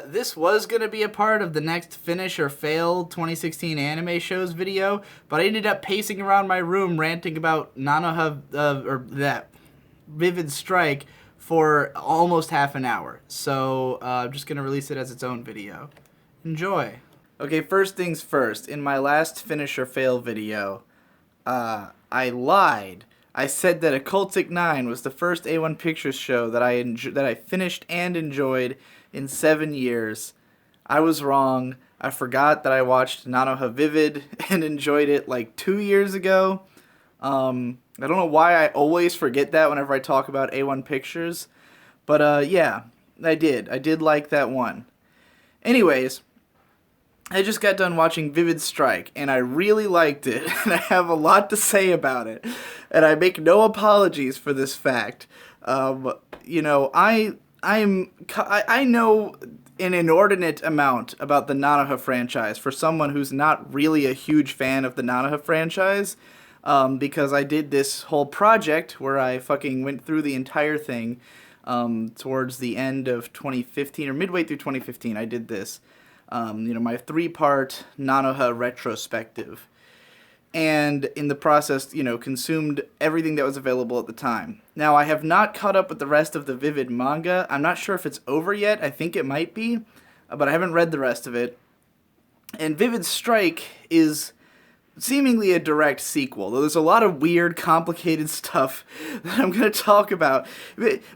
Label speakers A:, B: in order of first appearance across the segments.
A: This was going to be a part of the next Finish or Fail 2016 anime shows video, but I ended up pacing around my room ranting about Nanoha, or that Vivid Strike for almost half an hour. So I'm just going to release it as its own video. Enjoy. Okay, first things first. In my last Finish or Fail video, I lied. I said that Occultic 9 was the first A1 Pictures show that I finished and enjoyed in 7 years. I was wrong. I forgot that I watched Nanoha Vivid and enjoyed it like 2 years ago. I don't know why I always forget that whenever I talk about A1 Pictures. But yeah, I did. I did like that one. Anyways, I just got done watching Vivid Strike, and I really liked it, and I have a lot to say about it, and I make no apologies for this fact. You know, I know an inordinate amount about the Nanoha franchise for someone who's not really a huge fan of the Nanoha franchise, because I did this whole project where I fucking went through the entire thing towards the end of 2015, or midway through 2015, I did this. My 3-part Nanoha retrospective. And in the process, consumed everything that was available at the time. Now, I have not caught up with the rest of the Vivid manga. I'm not sure if it's over yet. I think it might be, but I haven't read the rest of it. And Vivid Strike is seemingly a direct sequel, though there's a lot of weird, complicated stuff that I'm going to talk about.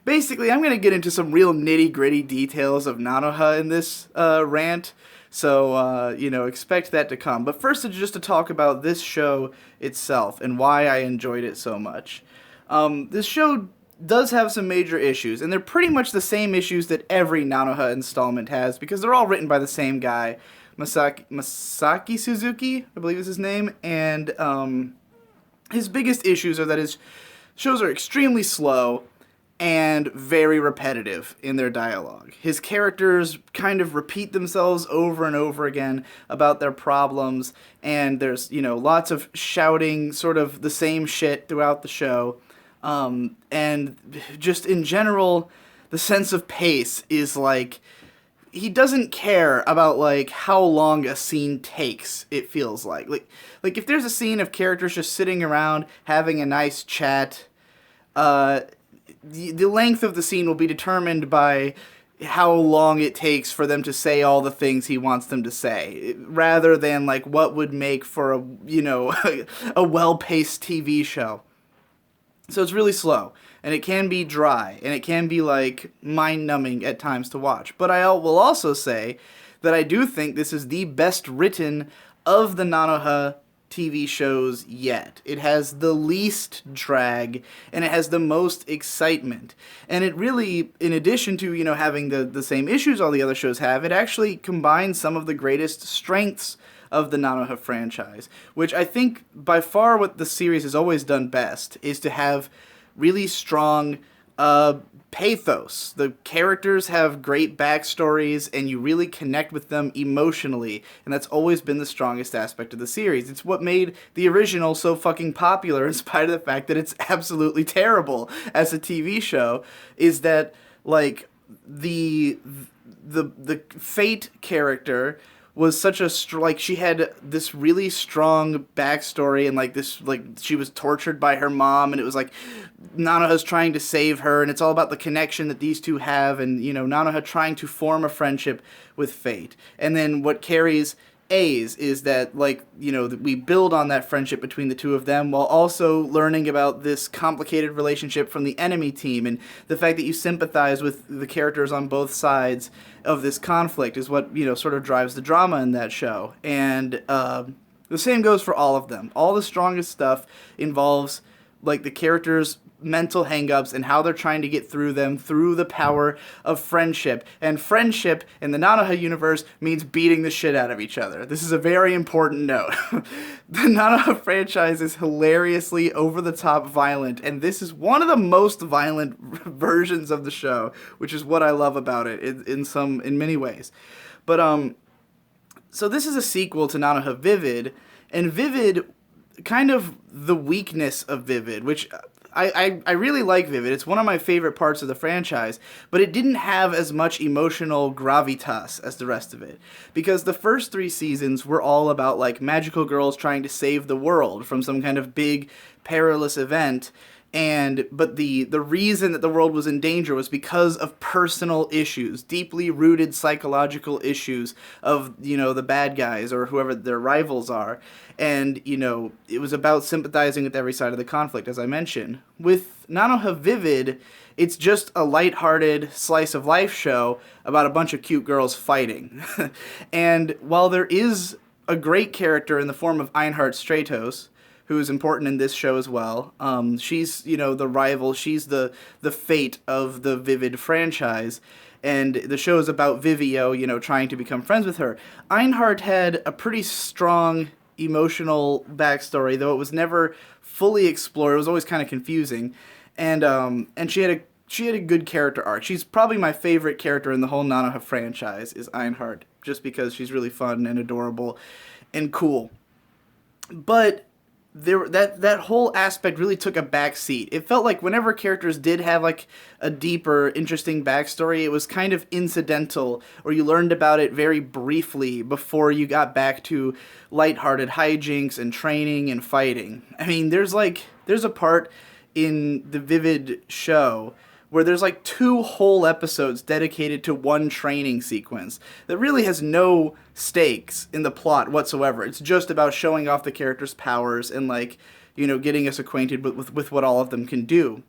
A: Basically, I'm going to get into some real nitty-gritty details of Nanoha in this rant, so, expect that to come. But first, just to talk about this show itself and why I enjoyed it so much. This show does have some major issues, and they're pretty much the same issues that every Nanoha installment has, because they're all written by the same guy, Masaki Suzuki, I believe is his name, and his biggest issues are that his shows are extremely slow and very repetitive in their dialogue. His characters kind of repeat themselves over and over again about their problems, and there's, lots of shouting sort of the same shit throughout the show, and just in general, the sense of pace is like, he doesn't care about, like, how long a scene takes, it feels like. Like if there's a scene of characters just sitting around having a nice chat, the length of the scene will be determined by how long it takes for them to say all the things he wants them to say, rather than, like, what would make for a, a well-paced TV show. So it's really slow, and it can be dry, and it can be, like, mind-numbing at times to watch. But I will also say that I do think this is the best written of the Nanoha TV shows yet. It has the least drag, and it has the most excitement. And it really, in addition to, having the same issues all the other shows have, it actually combines some of the greatest strengths of the Nanoha franchise, which I think by far what the series has always done best is to have really strong pathos. The characters have great backstories, and you really connect with them emotionally, and that's always been the strongest aspect of the series. It's what made the original so fucking popular, in spite of the fact that it's absolutely terrible as a TV show, is that, like, the Fate character was such a she had this really strong backstory, and she was tortured by her mom, and it was like Nanoha's trying to save her, and it's all about the connection that these two have, and Nanoha trying to form a friendship with Fate. And then what carries A's is that, we build on that friendship between the two of them, while also learning about this complicated relationship from the enemy team, and the fact that you sympathize with the characters on both sides of this conflict is what, sort of drives the drama in that show. And the same goes for all of them. All the strongest stuff involves, the characters' mental hangups and how they're trying to get through them through the power of friendship. And friendship in the Nanoha universe means beating the shit out of each other. This is a very important note. The Nanoha franchise is hilariously over-the-top violent, and this is one of the most violent versions of the show, which is what I love about it in many ways. But so this is a sequel to Nanoha Vivid, and Vivid, kind of the weakness of Vivid, which I really like Vivid. It's one of my favorite parts of the franchise, but it didn't have as much emotional gravitas as the rest of it. Because the first 3 seasons were all about, like, magical girls trying to save the world from some kind of big, perilous event. But the reason that the world was in danger was because of personal issues, deeply rooted psychological issues of, the bad guys or whoever their rivals are. And, it was about sympathizing with every side of the conflict, as I mentioned. With Nanoha Vivid, it's just a lighthearted slice of life show about a bunch of cute girls fighting. And while there is a great character in the form of Einhard Stratos, who is important in this show as well. She's, the rival. She's the fate of the Vivid franchise. And the show is about Vivio, trying to become friends with her. Einhard had a pretty strong emotional backstory, though it was never fully explored. It was always kind of confusing. And she had a good character arc. She's probably my favorite character in the whole Nanoha franchise is Einhard, just because she's really fun and adorable and cool. But that whole aspect really took a back seat. It felt like whenever characters did have like a deeper, interesting backstory, it was kind of incidental, or you learned about it very briefly before you got back to lighthearted hijinks and training and fighting. I mean, there's a part in the Vivid show where there's like 2 whole episodes dedicated to one training sequence that really has no stakes in the plot whatsoever. It's just about showing off the characters' powers and, like, getting us acquainted with what all of them can do.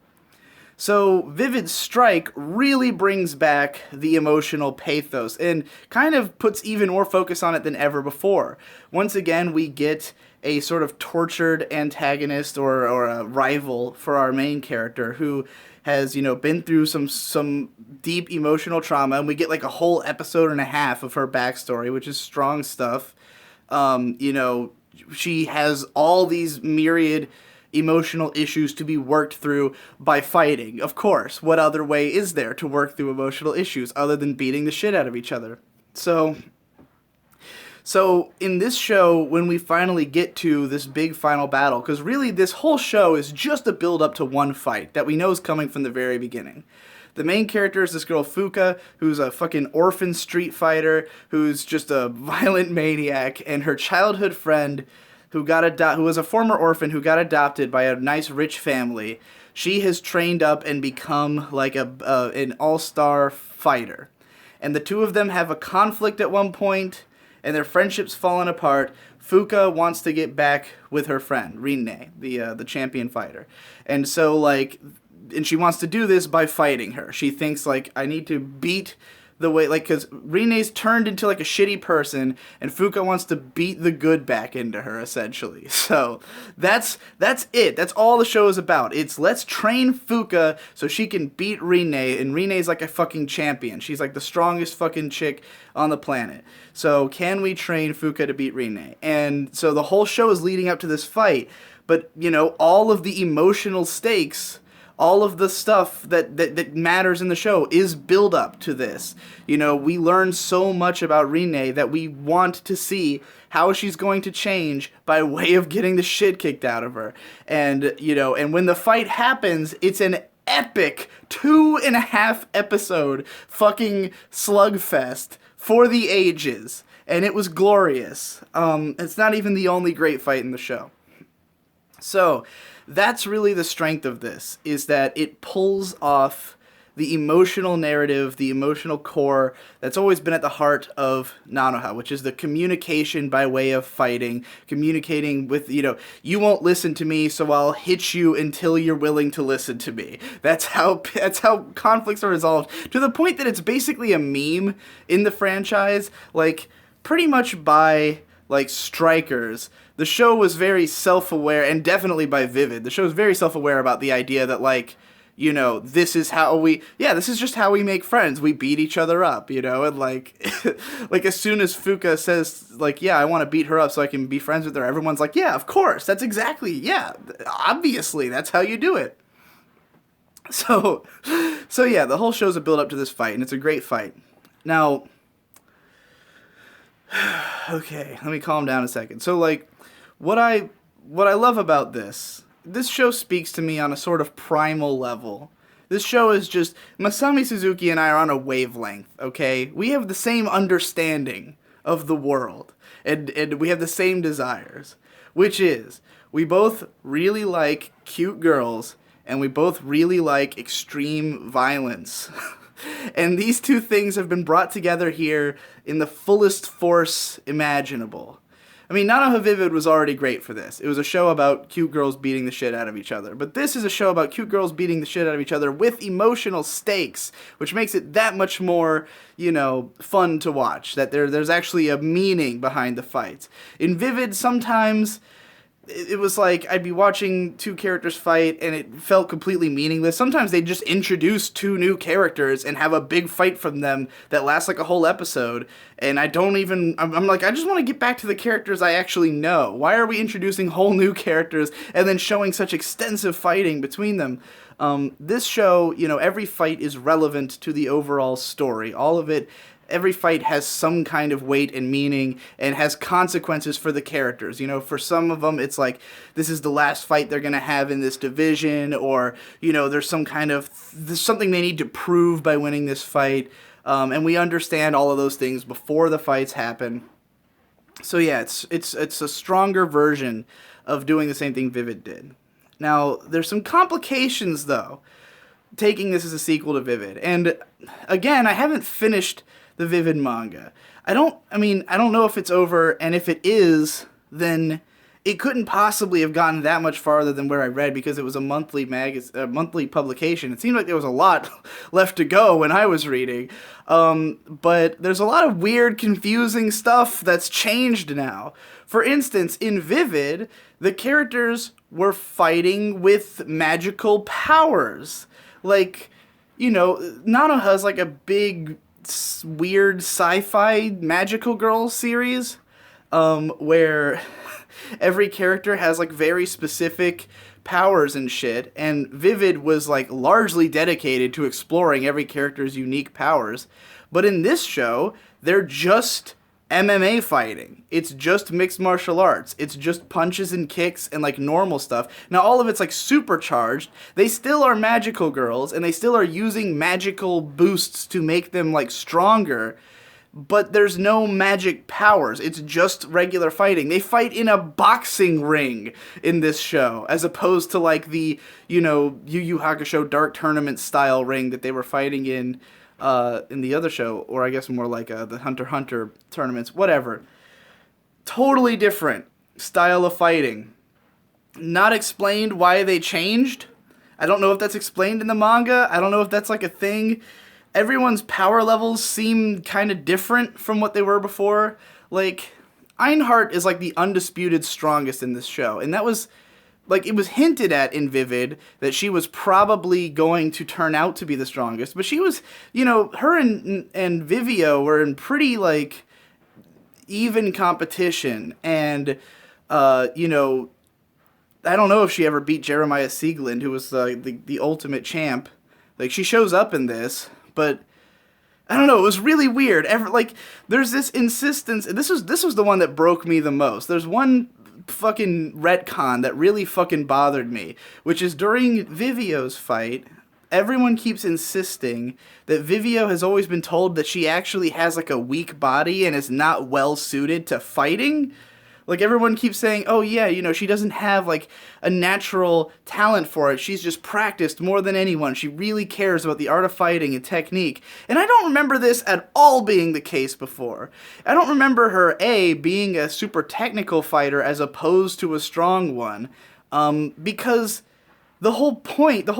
A: So Vivid Strike really brings back the emotional pathos and kind of puts even more focus on it than ever before. Once again, we get a sort of tortured antagonist or a rival for our main character who has, been through some deep emotional trauma, and we get like a whole episode and a half of her backstory, which is strong stuff. She has all these myriad emotional issues to be worked through by fighting. Of course, what other way is there to work through emotional issues other than beating the shit out of each other? So in this show, when we finally get to this big final battle, because really this whole show is just a build-up to one fight that we know is coming from the very beginning. The main character is this girl Fuka, who's a fucking orphan street fighter, who's just a violent maniac, and her childhood friend, who was a former orphan who got adopted by a nice rich family. She has trained up and become like an all-star fighter. And the two of them have a conflict at one point, and their friendship's fallen apart. Fuka wants to get back with her friend, Rinne, the champion fighter. And so, and she wants to do this by fighting her. She thinks, I need to beat the way, because Rinne's turned into, a shitty person, and Fuka wants to beat the good back into her, essentially. So, that's it. That's all the show is about. It's let's train Fuka so she can beat Rinne, and Rinne's like a fucking champion. She's like the strongest fucking chick on the planet. So, can we train Fuka to beat Rinne? And so the whole show is leading up to this fight, but, all of the emotional stakes, all of the stuff that matters in the show is build up to this. We learn so much about Rinne that we want to see how she's going to change by way of getting the shit kicked out of her. And, and when the fight happens, it's an epic 2.5 episode fucking slugfest for the ages. And it was glorious. It's not even the only great fight in the show. So, that's really the strength of this, is that it pulls off the emotional narrative, the emotional core that's always been at the heart of Nanoha, which is the communication by way of fighting, communicating with, you won't listen to me, so I'll hit you until you're willing to listen to me. That's how conflicts are resolved, to the point that it's basically a meme in the franchise, pretty much by strikers. The show was very self-aware, and definitely by Vivid. The show was very self-aware about the idea that, this is just how we make friends. We beat each other up, and, as soon as Fuka says, I want to beat her up so I can be friends with her, everyone's like, yeah, of course, that's exactly, obviously, that's how you do it. So yeah, the whole show's a build-up to this fight, and it's a great fight. Now, okay, let me calm down a second. So, what I love about this this show speaks to me on a sort of primal level. This show is just Masami Suzuki and I are on a wavelength, okay? We have the same understanding of the world, and we have the same desires, which is we both really like cute girls, and we both really like extreme violence. And these two things have been brought together here in the fullest force imaginable. I mean, Nanoha Vivid was already great for this. It was a show about cute girls beating the shit out of each other. But this is a show about cute girls beating the shit out of each other with emotional stakes, which makes it that much more, fun to watch. That there's actually a meaning behind the fights. In Vivid, sometimes it was like I'd be watching two characters fight and it felt completely meaningless. Sometimes they just introduce two new characters and have a big fight from them that lasts like a whole episode. And I'm like, I just want to get back to the characters I actually know. Why are we introducing whole new characters and then showing such extensive fighting between them? This show, every fight is relevant to the overall story. All of it. Every fight has some kind of weight and meaning and has consequences for the characters. For some of them, it's like, this is the last fight they're going to have in this division, or, there's something they need to prove by winning this fight. And we understand all of those things before the fights happen. So yeah, it's a stronger version of doing the same thing Vivid did. Now, there's some complications, though, taking this as a sequel to Vivid. And again, I haven't finished the Vivid manga. I don't know if it's over, and if it is, then it couldn't possibly have gotten that much farther than where I read, because it was a monthly publication. It seemed like there was a lot left to go when I was reading. But there's a lot of weird, confusing stuff that's changed now. For instance, in Vivid, the characters were fighting with magical powers. Like, Nanoha's like a big, weird sci-fi magical girl series, where every character has like very specific powers and shit, and Vivid was like largely dedicated to exploring every character's unique powers. But in this show, they're just MMA fighting. It's just mixed martial arts. It's just punches and kicks and like normal stuff. Now all of it's like supercharged. They still are magical girls and they still are using magical boosts to make them like stronger, but there's no magic powers. It's just regular fighting. They fight in a boxing ring in this show, as opposed to like the, Yu Yu Hakusho Dark Tournament style ring that they were fighting in the other show, or I guess more like the Hunter x Hunter tournaments, whatever. Totally different style of fighting. Not explained why they changed. I don't know if that's explained in the manga. I don't know if that's like a thing. Everyone's power levels seem kind of different from what they were before. Like, Einhart is like the undisputed strongest in this show, and that was... like, it was hinted at in Vivid that she was probably going to turn out to be the strongest, but she was, her and Vivio were in pretty, like, even competition, and, I don't know if she ever beat Jeremiah Sieglund, who was the ultimate champ. Like, she shows up in this, but... I don't know, it was really weird. There's this insistence, this was the one that broke me the most. There's one fucking retcon that really fucking bothered me, which is during Vivio's fight, everyone keeps insisting that Vivio has always been told that she actually has like a weak body and is not well suited to fighting. Like, everyone keeps saying, oh yeah, she doesn't have like a natural talent for it. She's just practiced more than anyone. She really cares about the art of fighting and technique. And I don't remember this at all being the case before. I don't remember her, being a super technical fighter as opposed to a strong one. Because the whole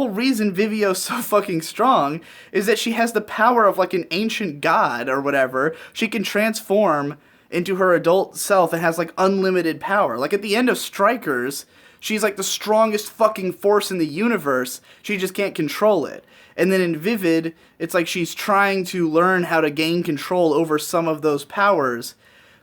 A: reason Vivio's so fucking strong is that she has the power of like an ancient god or whatever. She can transform into her adult self and has like unlimited power. Like at the end of Strikers, she's like the strongest fucking force in the universe. She just can't control it. And then in Vivid, it's like she's trying to learn how to gain control over some of those powers.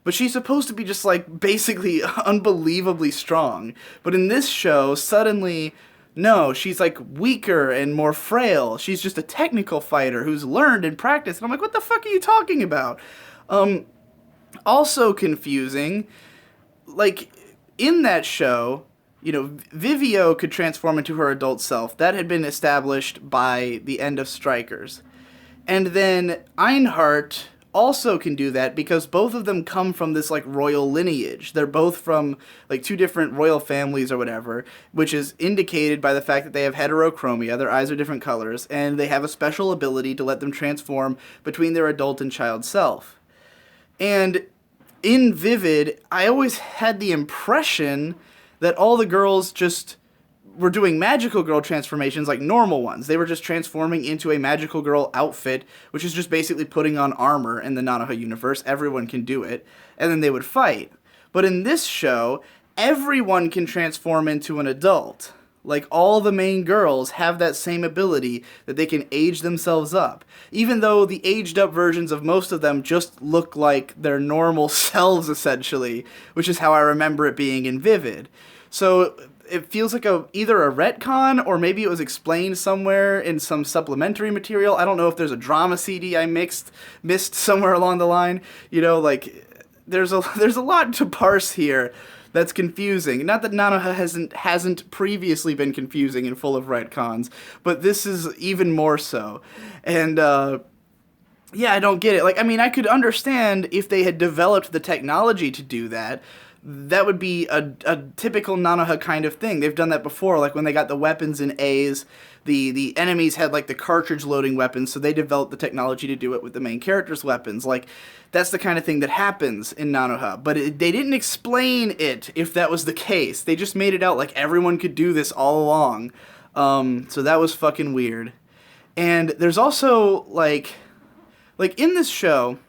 A: But she's supposed to be just like basically unbelievably strong. But in this show, suddenly, no, she's like weaker and more frail. She's just a technical fighter who's learned and practiced. And I'm like, what the fuck are you talking about? Also confusing, like, in that show, Vivio could transform into her adult self. That had been established by the end of Strikers. And then Einhart also can do that because both of them come from this like royal lineage. They're both from like two different royal families or whatever, which is indicated by the fact that they have heterochromia, their eyes are different colors, and they have a special ability to let them transform between their adult and child self. And in Vivid, I always had the impression that all the girls just were doing magical girl transformations like normal ones. They were just transforming into a magical girl outfit, which is just basically putting on armor in the Nanoha universe. Everyone can do it. And then they would fight. But in this show, everyone can transform into an adult. Like, all the main girls have that same ability that they can age themselves up. Even though the aged up versions of most of them just look like their normal selves, essentially. Which is how I remember it being in Vivid. So it feels like either a retcon, or maybe it was explained somewhere in some supplementary material. I don't know if there's a drama CD I missed somewhere along the line. There's a lot to parse here that's confusing. Not that Nanoha hasn't previously been confusing and full of retcons, but this is even more so. And I don't get it. I could understand if they had developed the technology to do that. That would be a typical Nanoha kind of thing. They've done that before, like when they got the weapons in A's, the enemies had like the cartridge loading weapons, so they developed the technology to do it with the main character's weapons. Like, that's the kind of thing that happens in Nanoha. But they didn't explain it if that was the case. They just made it out like everyone could do this all along. So that was fucking weird. And there's also, like in this show,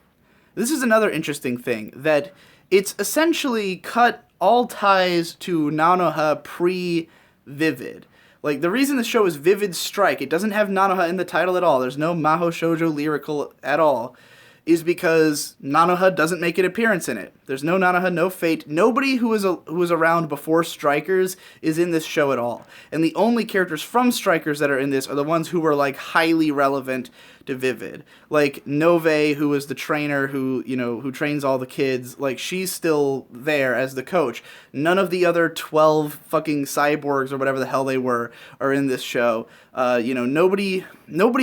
A: this is another interesting thing, that it's essentially cut all ties to Nanoha pre-Vivid. Like, the reason the show is Vivid Strike, it doesn't have Nanoha in the title at all, there's no Maho Shoujo lyrical at all, is because Nanoha doesn't make an appearance in it. There's no Nanoha, no Fate. Nobody who was around before Strikers is in this show at all. And the only characters from Strikers that are in this are the ones who were, like, highly relevant to Vivid. Like, Nove, who was the trainer who trains all the kids, like, she's still there as the coach. None of the other 12 fucking cyborgs or whatever the hell they were are in this show. Nobody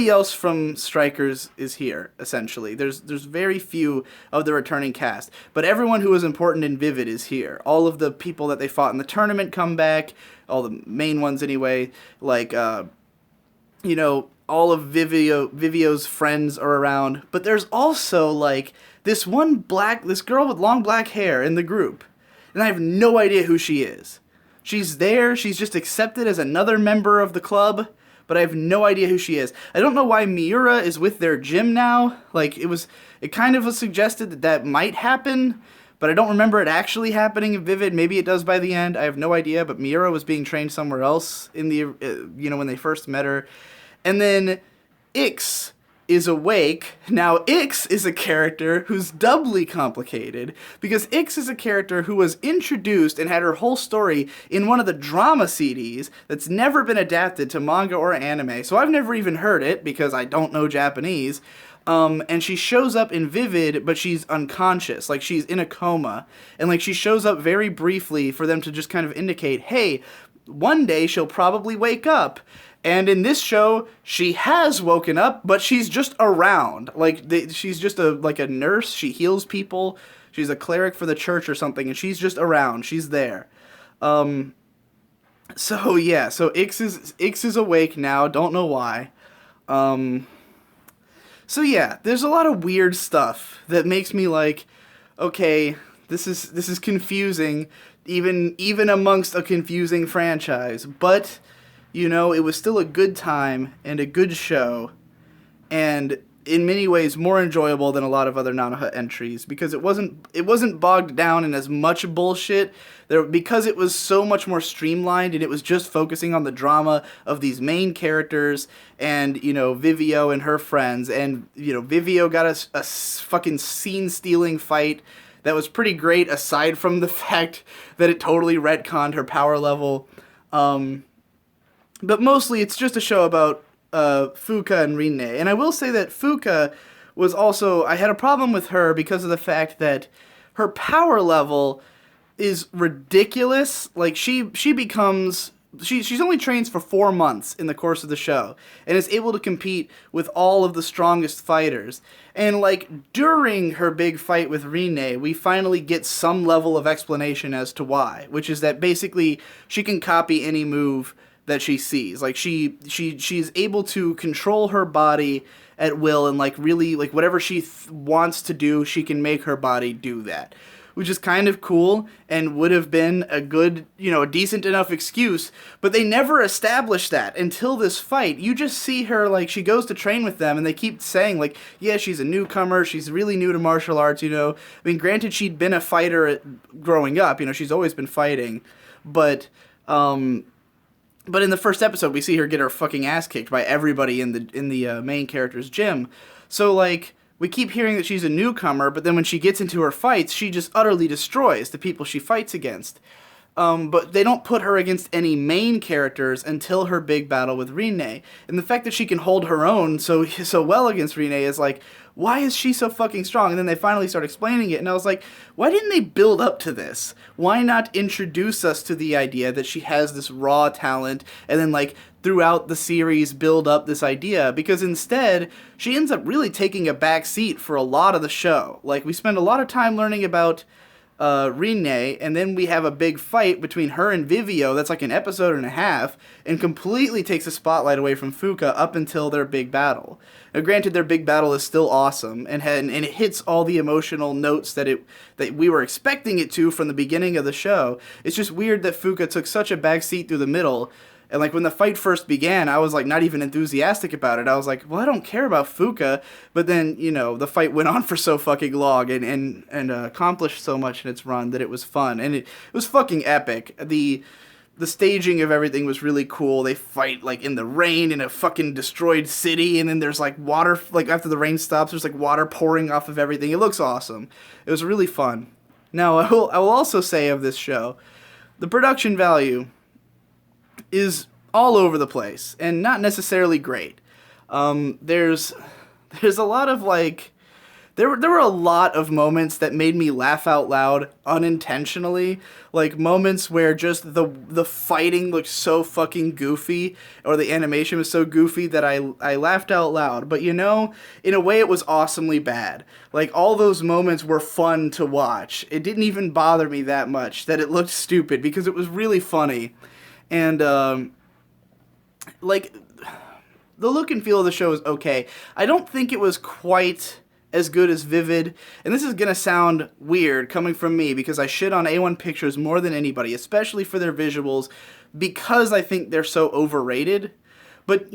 A: else from Strikers is here, essentially. There's very few of the returning cast. But everyone who was important in Vivid is here. All of the people that they fought in the tournament come back. All the main ones, anyway. Like, all of Vivio's friends are around. But there's also, like, this girl with long black hair in the group. And I have no idea who she is. She's there. She's just accepted as another member of the club. But I have no idea who she is. I don't know why Miura is with their gym now. Like, it kind of was suggested that might happen, but I don't remember it actually happening in Vivid. Maybe it does by the end. I have no idea, but Miura was being trained somewhere else in the, when they first met her. And then Ix is awake. Now, Ix is a character who's doubly complicated, because Ix is a character who was introduced and had her whole story in one of the drama CDs that's never been adapted to manga or anime, so I've never even heard it, because I don't know Japanese, and she shows up in Vivid, but she's unconscious, like she's in a coma, and like she shows up very briefly for them to just kind of indicate, hey, one day she'll probably wake up. And in this show, she has woken up, but she's just around. Like, she's just a nurse. She heals people. She's a cleric for the church or something, and she's just around. She's there. So Ix is awake now. Don't know why. There's a lot of weird stuff that makes me like, okay, this is confusing, even amongst a confusing franchise, but it was still a good time and a good show, and in many ways more enjoyable than a lot of other Nanoha entries, because it wasn't bogged down in as much bullshit because it was so much more streamlined, and it was just focusing on the drama of these main characters and Vivio and her friends, and Vivio got a fucking scene-stealing fight that was pretty great, aside from the fact that it totally retconned her power level. But mostly it's just a show about Fuka and Rinne. And I will say that Fuka was also, I had a problem with her because of the fact that her power level is ridiculous. Like she becomes she's only trains for 4 months in the course of the show and is able to compete with all of the strongest fighters. And like during her big fight with Rene, we finally get some level of explanation as to why, which is that basically she can copy any move that she sees. Like she's able to control her body at will, and like really like whatever she wants to do, she can make her body do that, which is kind of cool and would have been a good, a decent enough excuse, but they never established that until this fight. You just see her, like, she goes to train with them, and they keep saying, like, yeah, she's a newcomer, she's really new to martial arts, I mean, granted, she'd been a fighter growing up, she's always been fighting, but in the first episode, we see her get her fucking ass kicked by everybody in the main character's gym, so, like, we keep hearing that she's a newcomer, but then when she gets into her fights, she just utterly destroys the people she fights against. But they don't put her against any main characters until her big battle with Rene. And the fact that she can hold her own so well against Rene is like, why is she so fucking strong? And then they finally start explaining it, and I was like, why didn't they build up to this? Why not introduce us to the idea that she has this raw talent, and then, like, throughout the series build up this idea? Because instead, she ends up really taking a back seat for a lot of the show. Like, we spend a lot of time learning about Rene, and then we have a big fight between her and Vivio that's like an episode and a half, and completely takes the spotlight away from Fuka up until their big battle. Now, granted, their big battle is still awesome, and it hits all the emotional notes that we were expecting it to from the beginning of the show. It's just weird that Fuka took such a back seat through the middle. And, like, when the fight first began, I was, like, not even enthusiastic about it. I was like, well, I don't care about Fuka. But then, the fight went on for so fucking long and accomplished so much in its run that it was fun. And it was fucking epic. The staging of everything was really cool. They fight, like, in the rain in a fucking destroyed city. And then there's, like, water, like, after the rain stops, there's, like, water pouring off of everything. It looks awesome. It was really fun. Now, I will also say of this show, the production value is all over the place and not necessarily great. There's a lot of, like, there were a lot of moments that made me laugh out loud unintentionally, like moments where just the fighting looked so fucking goofy, or the animation was so goofy that I laughed out loud. But in a way it was awesomely bad. Like, all those moments were fun to watch. It didn't even bother me that much that it looked stupid, because it was really funny. And, like, the look and feel of the show is okay. I don't think it was quite as good as Vivid, and this is gonna sound weird coming from me, because I shit on A1 Pictures more than anybody, especially for their visuals, because I think they're so overrated. But,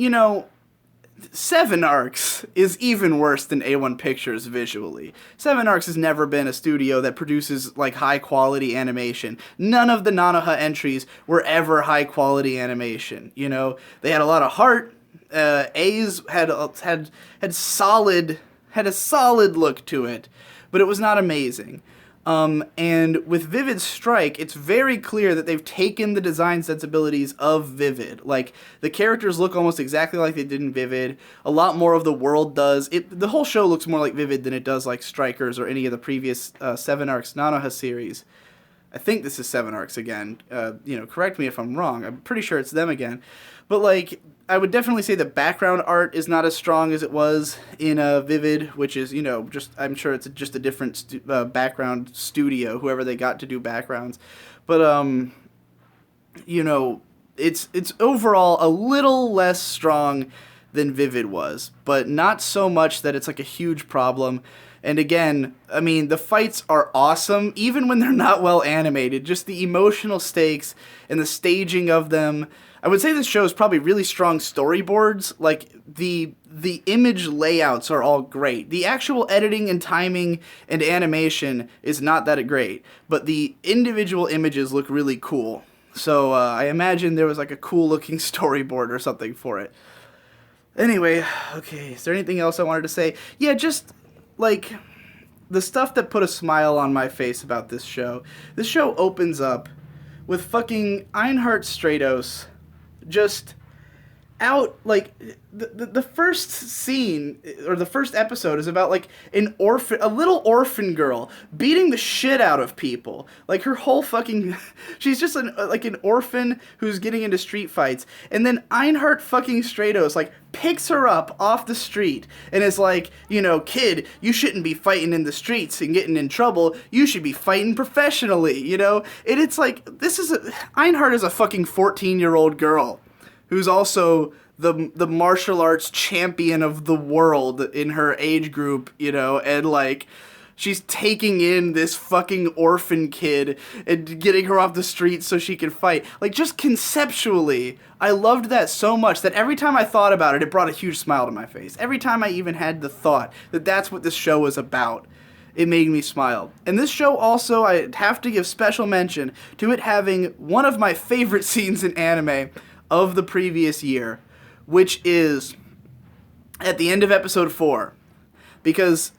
A: 7 Arcs is even worse than A1 Pictures visually. 7 Arcs has never been a studio that produces, like, high-quality animation. None of the Nanoha entries were ever high-quality animation, They had a lot of heart. A's had a solid look to it, but it was not amazing. And with Vivid Strike, it's very clear that they've taken the design sensibilities of Vivid. Like, the characters look almost exactly like they did in Vivid. A lot more of the world does. The whole show looks more like Vivid than it does like Strikers or any of the previous 7 Arcs Nanoha series. I think this is 7 Arcs again. Correct me if I'm wrong. I'm pretty sure it's them again. But, like, I would definitely say the background art is not as strong as it was in Vivid, which is, I'm sure it's just a different background studio, whoever they got to do backgrounds. But, it's overall a little less strong than Vivid was, but not so much that it's, like, a huge problem. And again, I mean, the fights are awesome, even when they're not well animated. Just the emotional stakes and the staging of them. I would say this show is probably really strong storyboards. Like, the image layouts are all great. The actual editing and timing and animation is not that great, but the individual images look really cool. So I imagine there was, like, a cool-looking storyboard or something for it. Anyway, okay, is there anything else I wanted to say? Yeah, just, like, the stuff that put a smile on my face about this show. This show opens up with fucking Einhard Stratos just out like the first scene or the first episode is about like a little orphan girl beating the shit out of people. Like her whole fucking she's just like an orphan who's getting into street fights, and then Einhart fucking Stratos like picks her up off the street and is like, you know, kid, you shouldn't be fighting in the streets and getting in trouble. You should be fighting professionally, you know? And it's like, Einhart is a fucking 14-year-old girl who's also the martial arts champion of the world in her age group, you know, and like she's taking in this fucking orphan kid and getting her off the street so she can fight. Like, just conceptually, I loved that so much that every time I thought about it, it brought a huge smile to my face. Every time I even had the thought that that's what this show was about, it made me smile. And this show also, I have to give special mention to it having one of my favorite scenes in anime of the previous year, which is at the end of episode 4, because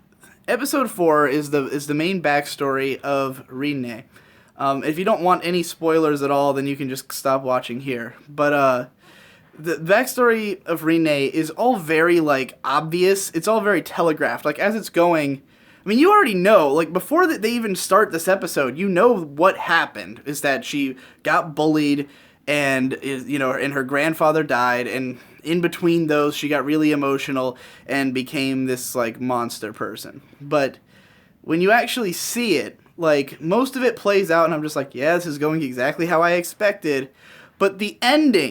A: episode 4 is the main backstory of Rinne. If you don't want any spoilers at all, then you can just stop watching here. But the backstory of Rinne is all very like obvious. It's all very telegraphed. Like as it's going, I mean, you already know, like, before they even start this episode, you know what happened, is that she got bullied, and, you know, and her grandfather died, and in between those, she got really emotional and became this, like, monster person. But when you actually see it, like, most of it plays out, and I'm just like, yeah, this is going exactly how I expected. But the end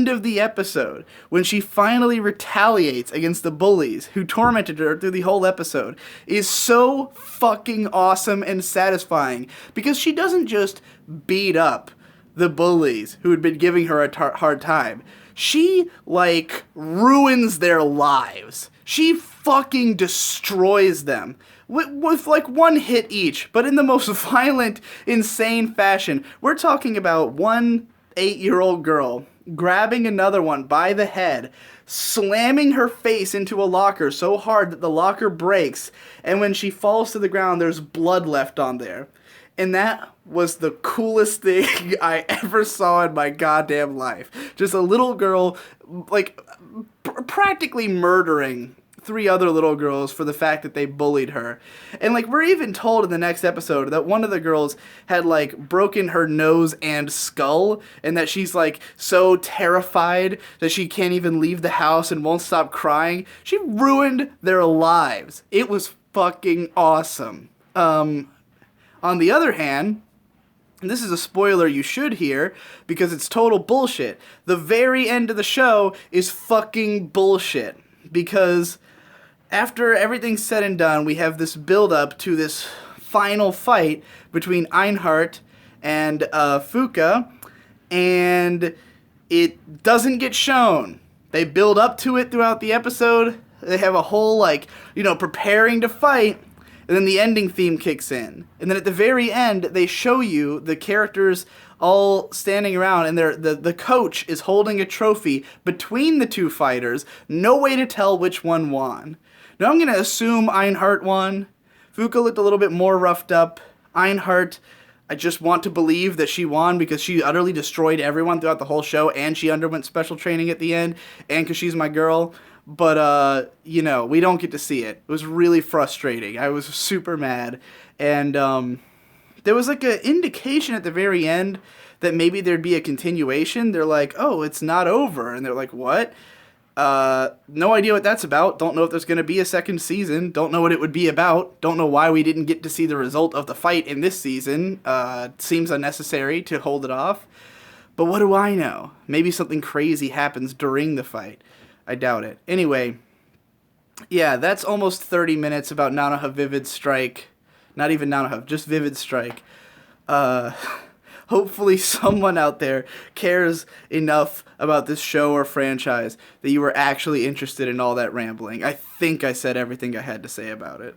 A: of the episode, when she finally retaliates against the bullies who tormented her through the whole episode, is so fucking awesome and satisfying. Because she doesn't just beat up the bullies who had been giving her a hard time. She, like, ruins their lives. She fucking destroys them. With like one hit each, but in the most violent, insane fashion. We're talking about one 8-year-old girl grabbing another one by the head, slamming her face into a locker so hard that the locker breaks, and when she falls to the ground, there's blood left on there. And that was the coolest thing I ever saw in my goddamn life. Just a little girl, like, practically murdering 3 other little girls for the fact that they bullied her. And, like, we're even told in the next episode that one of the girls had, like, broken her nose and skull, and that she's, like, so terrified that she can't even leave the house and won't stop crying. She ruined their lives. It was fucking awesome. On the other hand, and this is a spoiler you should hear, because it's total bullshit, the very end of the show is fucking bullshit. Because after everything's said and done, we have this build-up to this final fight between Einhart and Fuka, and it doesn't get shown. They build up to it throughout the episode. They have a whole, like, you know, preparing to fight, and then the ending theme kicks in. And then at the very end, they show you the characters all standing around, and the coach is holding a trophy between the two fighters. No way to tell which one won. Now I'm going to assume Einhart won. Fuka looked a little bit more roughed up. Einhart, I just want to believe that she won because she utterly destroyed everyone throughout the whole show, and she underwent special training at the end, and because she's my girl. But, you know, we don't get to see it. It was really frustrating. I was super mad. And there was like an indication at the very end that maybe there'd be a continuation. They're like, oh, it's not over. And they're like, what? No idea what that's about. Don't know if there's going to be a second season. Don't know what it would be about. Don't know why we didn't get to see the result of the fight in this season. Seems unnecessary to hold it off. But what do I know? Maybe something crazy happens during the fight. I doubt it. Anyway, yeah, that's almost 30 minutes about Nanoha Vivid Strike. Not even Nanoha, just Vivid Strike. Hopefully someone out there cares enough about this show or franchise that you were actually interested in all that rambling. I think I said everything I had to say about it.